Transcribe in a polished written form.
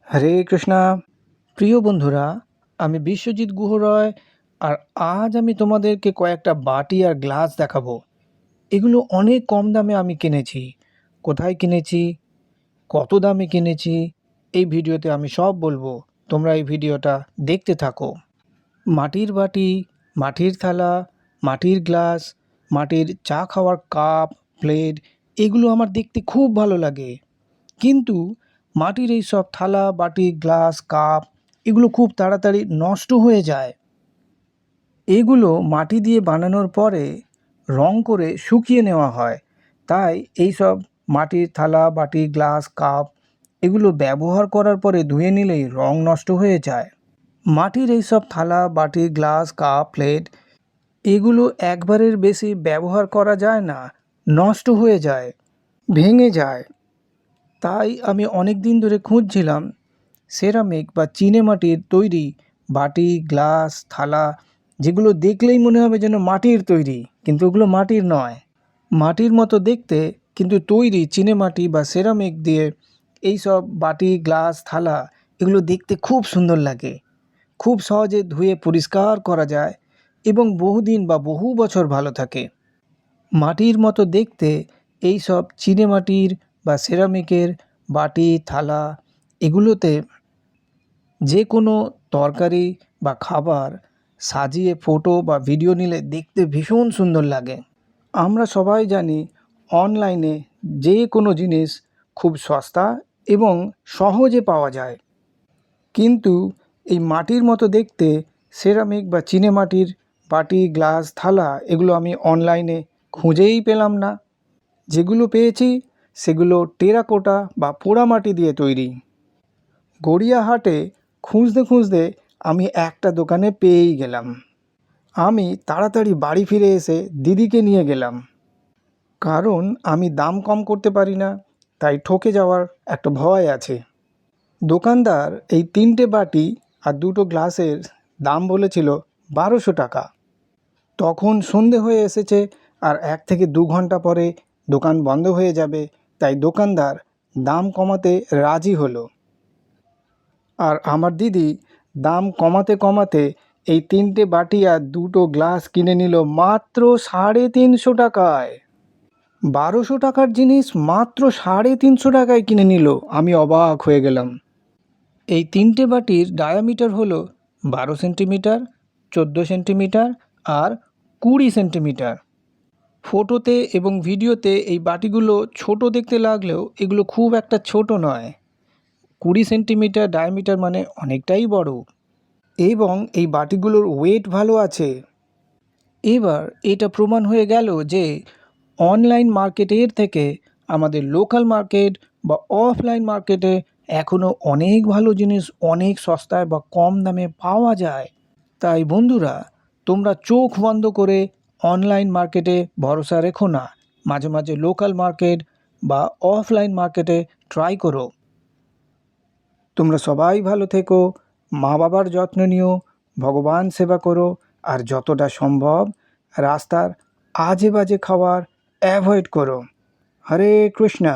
হরে কৃষ্ণা। প্রিয় বন্ধুরা, আমি বিশ্বজিৎ গুহ রয়। আর আজ আমি তোমাদেরকে কয়েকটা বাটি আর গ্লাস দেখাবো। এগুলো অনেক কম দামে আমি কিনেছি। কোথায় কিনেছি, কত দামে কিনেছি, এই ভিডিওতে আমি সব বলবো। তোমরা এই ভিডিওটা দেখতে থাকো। মাটির বাটি, মাটির থালা, মাটির গ্লাস, মাটির চা খাওয়ার কাপ, প্লেট, এগুলো আমার দেখতে খুব ভালো লাগে। কিন্তু মাটির এই সব থালা, বাটি, গ্লাস, কাপ এগুলো খুব তাড়াতাড়ি নষ্ট হয়ে যায়। এগুলো মাটি দিয়ে বানানোর পরে রং করে শুকিয়ে নেওয়া হয়। তাই এই সব মাটির থালা, বাটি, গ্লাস, কাপ এগুলো ব্যবহার করার পরে ধুয়ে নিলেই রং নষ্ট হয়ে যায়। মাটির এই সব থালা, বাটি, গ্লাস, কাপ, প্লেট এগুলো একবারের বেশি ব্যবহার করা যায় না, নষ্ট হয়ে যায়, ভেঙে যায়। তাই আমি অনেক দিন ধরে খুঁজছিলাম সেরামিক বা চীনেমাটির তৈরি বাটি, গ্লাস, থালা, যেগুলো দেখলেই মনে হবে যেন মাটির তৈরি, কিন্তু ওগুলো মাটির নয়। মাটির মতো দেখতে, কিন্তু তৈরি চীনেমাটি বা সেরামিক দিয়ে। এই সব বাটি, গ্লাস, থালা এগুলো দেখতে খুব সুন্দর লাগে। খুব সহজে ধুয়ে পরিষ্কার করা যায় এবং বহুদিন বা বহু বছর ভালো থাকে। মাটির মতো দেখতে এই সব চীনেমাটির বা সেরামিকের বাটি, থালা এগুলোতে যে কোনো তরকারি বা খাবার সাজিয়ে ফটো বা ভিডিও নিলে দেখতে ভীষণ সুন্দর লাগে। আমরা সবাই জানি অনলাইনে যে কোনো জিনিস খুব সস্তা এবং সহজে পাওয়া যায়। কিন্তু এই মাটির মতো দেখতে সেরামিক বা চীনেমাটির বাটি, গ্লাস, থালা এগুলো আমি অনলাইনে খুঁজেই পেলাম না। যেগুলো পেয়েছি সেগুলো টেরাকোটা বা পোড়ামাটি দিয়ে তৈরি। গড়িয়াহাটে খুঁজতে খুঁজতে আমি একটা দোকানে পেয়েই গেলাম। আমি তাড়াতাড়ি বাড়ি ফিরে এসে দিদিকে নিয়ে গেলাম, কারণ আমি দাম কম করতে পারি না, তাই ঠকে যাওয়ার একটা ভয় আছে। দোকানদার এই 3টে বাটি আর 2টো গ্লাসের দাম বলেছিল 1200 টাকা। তখন সন্ধে হয়ে এসেছে আর 1 থেকে 2 ঘন্টা পরে দোকান বন্ধ হয়ে যাবে, তাই দোকানদার দাম কমাতে রাজি হলো। আর আমার দিদি দাম কমাতে কমাতে এই 3টে বাটি আর 2টো গ্লাস কিনে নিল মাত্র 350 টাকায়। 1200 টাকার জিনিস মাত্র 350 টাকায় কিনে নিল। আমি অবাক হয়ে গেলাম। এই 3টে বাটির ডায়ামিটার হলো 12 সেন্টিমিটার, 14 সেন্টিমিটার আর 20 সেন্টিমিটার। ফটোতে এবং ভিডিওতে এই বাটিগুলো ছোট দেখতে লাগলেও এগুলো খুব একটা ছোট নয়। 20 সেন্টিমিটার ডায়ামিটার মানে অনেকটাই বড়। এবং এই বাটিগুলোর ওয়েট ভালো আছে। এবার এটা প্রমাণ হয়ে গেল যে অনলাইন মার্কেটের থেকে আমাদের লোকাল মার্কেট বা অফলাইন মার্কেটে এখনও অনেক ভালো জিনিস অনেক সস্তায় বা কম দামে পাওয়া যায়। তাই বন্ধুরা, তোমরা চোখ বন্ধ করে অনলাইন মার্কেটে ভরসা রেখো না, মাঝে মাঝে লোকাল মার্কেট বা অফলাইন মার্কেটে ট্রাই করো। তোমরা সবাই ভালো থেকো, মা বাবার যত্ন নিও, ভগবান সেবা করো, আর যতটা সম্ভব রাস্তার আজে বাজে খাবার অ্যাভয়েড করো। হরে কৃষ্ণা।